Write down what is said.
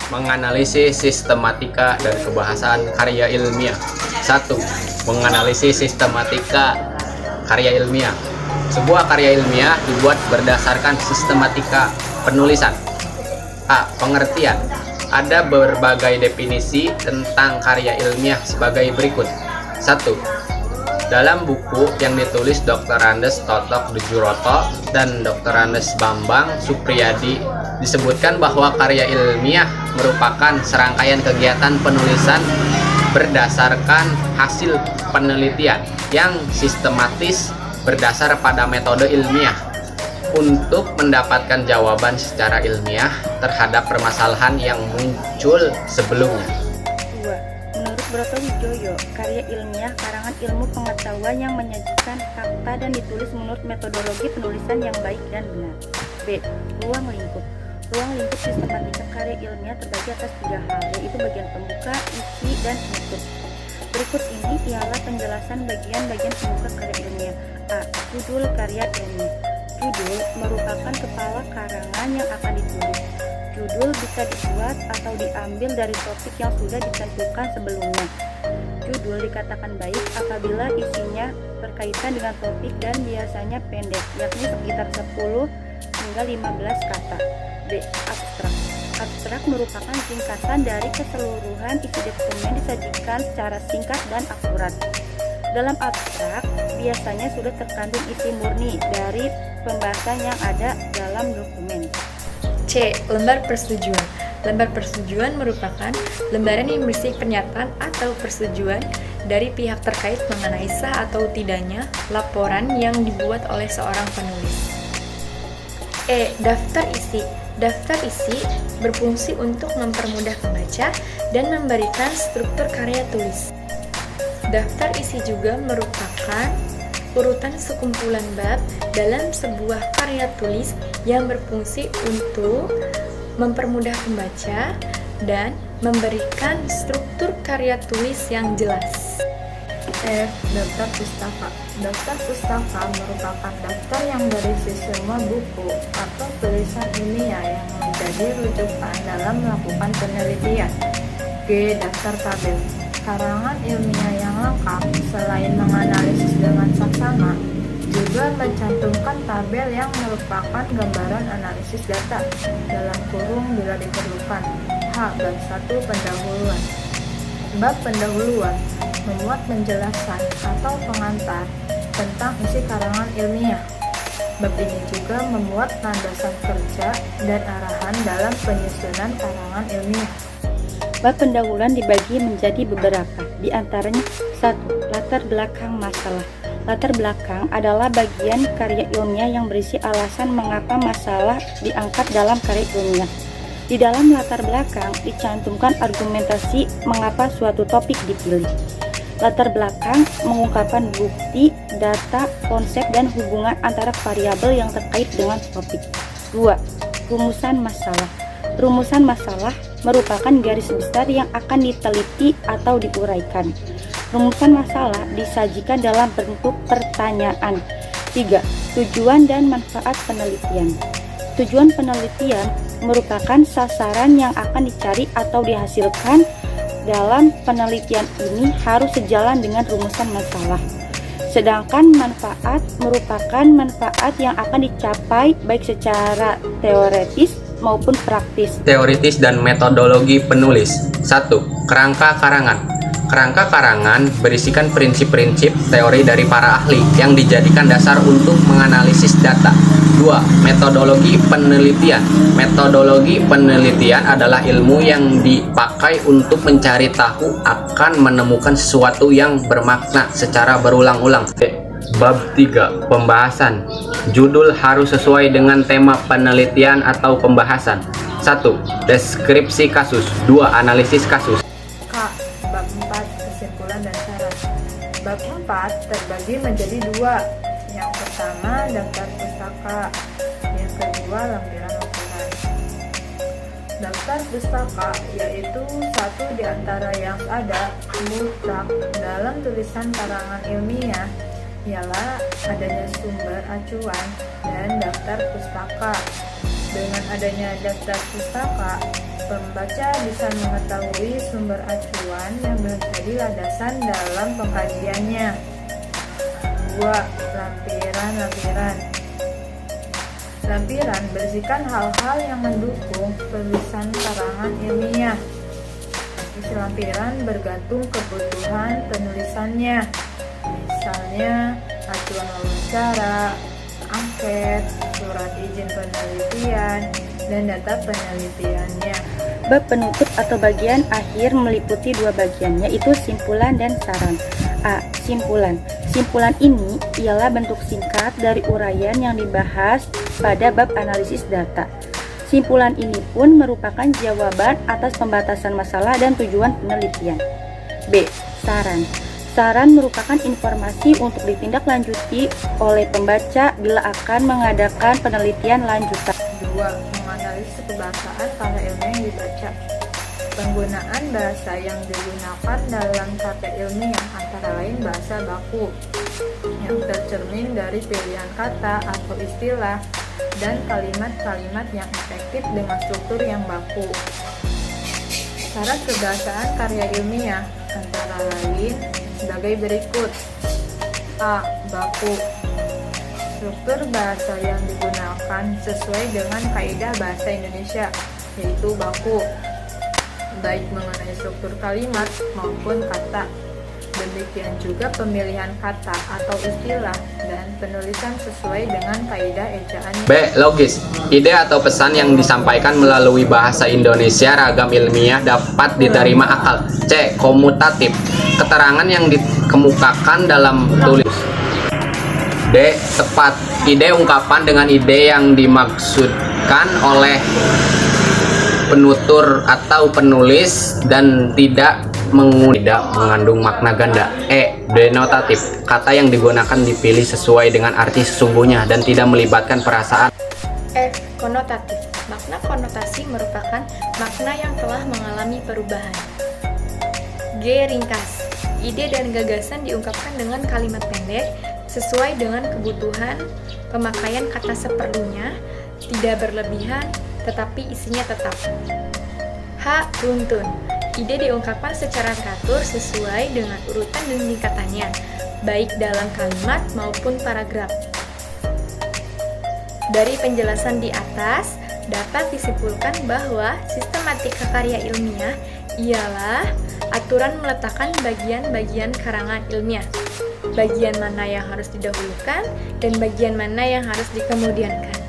Menganalisis sistematika dan kebahasan karya ilmiah. 1. Menganalisis sistematika karya ilmiah. Sebuah karya ilmiah dibuat berdasarkan sistematika penulisan. A. Pengertian. Ada berbagai definisi tentang karya ilmiah sebagai berikut. 1. Dalam buku yang ditulis Dr. Andes Totok Djuroto dan Dr. Andes Bambang Supriyadi disebutkan bahwa karya ilmiah merupakan serangkaian kegiatan penulisan berdasarkan hasil penelitian yang sistematis berdasar pada metode ilmiah untuk mendapatkan jawaban secara ilmiah terhadap permasalahan yang muncul sebelumnya. 2. Menurut Broto Wijoyo, karya ilmiah karangan ilmu pengetahuan yang menyajikan fakta dan ditulis menurut metodologi penulisan yang baik dan benar. B. Ruang lingkup. Ruang lingkup sistematika karya ilmiah terbagi atas 3 hal, yaitu bagian pembuka, isi, dan penutup. Berikut ini ialah penjelasan bagian-bagian pembuka karya ilmiah. A. Judul karya ilmiah. Judul merupakan kepala karangan yang akan ditulis. Judul bisa dibuat atau diambil dari topik yang sudah ditentukan sebelumnya. Judul dikatakan baik apabila isinya berkaitan dengan topik dan biasanya pendek, yakni sekitar 10 hingga 15 kata. B. Abstrak. Abstrak merupakan singkatan dari keseluruhan isi dokumen disajikan secara singkat dan akurat. Dalam abstrak, biasanya sudah terkandung isi murni dari pembahasan yang ada dalam dokumen. C. Lembar persetujuan. Lembar persetujuan merupakan lembaran yang berisi pernyataan atau persetujuan dari pihak terkait mengenai sah atau tidaknya laporan yang dibuat oleh seorang penulis. E. Daftar isi. Daftar isi berfungsi untuk mempermudah pembaca dan memberikan struktur karya tulis. Daftar isi juga merupakan urutan sekumpulan bab dalam sebuah karya tulis yang berfungsi untuk mempermudah pembaca dan memberikan struktur karya tulis yang jelas. F. Daftar pustaka. Daftar pustaka merupakan daftar yang berisi semua buku atau tulisan ilmiah yang menjadi rujukan dalam melakukan penelitian. G. Daftar tabel. Karangan ilmiah yang lengkap selain menganalisis dengan saksama juga mencantumkan tabel yang merupakan gambaran analisis data dalam kurung bila diperlukan. H. Bab 1 pendahuluan. Bab pendahuluan memuat penjelasan atau pengantar tentang isi karangan ilmiah. Bab ini juga memuat landasan kerja dan arahan dalam penyusunan karangan ilmiah. Bab pendahuluan dibagi menjadi beberapa, di antaranya 1. Latar belakang masalah. Latar belakang adalah bagian karya ilmiah yang berisi alasan mengapa masalah diangkat dalam karya ilmiah. Di dalam latar belakang dicantumkan argumentasi mengapa suatu topik dipilih. Latar belakang mengungkapkan bukti, data, konsep, dan hubungan antara variabel yang terkait dengan topik. 2. Rumusan masalah. Rumusan masalah merupakan garis besar yang akan diteliti atau diuraikan. Rumusan masalah disajikan dalam bentuk pertanyaan. 3. Tujuan dan manfaat penelitian. Tujuan penelitian merupakan sasaran yang akan dicari atau dihasilkan dalam penelitian ini harus sejalan dengan rumusan masalah. Sedangkan manfaat merupakan manfaat yang akan dicapai baik secara teoretis maupun praktis. Teoritis dan metodologi penulis. 1. Kerangka karangan. Kerangka karangan berisikan prinsip-prinsip teori dari para ahli yang dijadikan dasar untuk menganalisis data. 2. Metodologi penelitian. Metodologi penelitian adalah ilmu yang dipakai untuk mencari tahu akan menemukan sesuatu yang bermakna secara berulang-ulang. Bab 3. Pembahasan. Judul harus sesuai dengan tema penelitian atau pembahasan. 1. Deskripsi kasus. 2. Analisis kasus. K. Bab 4 kesimpulan dan syarat. Bab 4 terbagi menjadi 2. Yang pertama daftar pustaka, yang kedua lampiran laporan. Daftar pustaka yaitu satu di antara yang ada mutlak dalam tulisan karangan ilmiah ialah adanya sumber acuan dan daftar pustaka. Dengan adanya daftar pustaka, Pembaca bisa mengetahui sumber acuan yang menjadi landasan dalam pengkajiannya. 2. Lampiran. Lampiran berisikan hal-hal yang mendukung penulisan karangan ilmiah. Isi lampiran bergantung kebutuhan penulisannya. Misalnya, acuan wawancara, angket, surat izin penelitian, dan data penelitiannya. Bab penutup atau bagian akhir meliputi dua bagian, yaitu simpulan dan saran. A. Simpulan. Simpulan ini ialah bentuk singkat dari uraian yang dibahas pada bab analisis data. Simpulan ini pun merupakan jawaban atas pembatasan masalah dan tujuan penelitian. B. Saran. Saran merupakan informasi untuk ditindaklanjuti oleh pembaca bila akan mengadakan penelitian lanjutan. 2. Menganalisis kebahasaan karya ilmiah yang dibaca. Penggunaan bahasa yang digunakan dalam karya ilmiah antara lain bahasa baku yang tercermin dari pilihan kata atau istilah dan kalimat-kalimat yang efektif dengan struktur yang baku. Syarat kebahasaan karya ilmiah antara lain sebagai berikut. A. Baku. Struktur bahasa yang digunakan sesuai dengan kaidah bahasa Indonesia, yaitu baku, baik mengenai struktur kalimat maupun kata. Demikian juga pemilihan kata atau istilah dan penulisan sesuai dengan kaidah ejaan. B. Logis. Ide atau pesan yang disampaikan melalui bahasa Indonesia ragam ilmiah dapat diterima akal. C. Komutatif. Keterangan yang dikemukakan dalam tulis. D. Tepat. Ide ungkapan dengan ide yang dimaksudkan oleh penutur atau penulis dan tidak mengandung makna ganda. E. Denotatif. Kata yang digunakan dipilih sesuai dengan arti sesungguhnya dan tidak melibatkan perasaan. F. Konotatif. Makna konotasi merupakan makna yang telah mengalami perubahan. G. Ringkas. Ide dan gagasan diungkapkan dengan kalimat pendek sesuai dengan kebutuhan, pemakaian kata seperlunya, tidak berlebihan, tetapi isinya tetap. H. Runtun. Ide diungkapkan secara teratur sesuai dengan urutan dan tingkatannya, baik dalam kalimat maupun paragraf. Dari penjelasan di atas, dapat disimpulkan bahwa sistematika karya ilmiah ialah aturan meletakkan bagian-bagian karangan ilmiah, bagian mana yang harus didahulukan dan bagian mana yang harus dikemudiankan.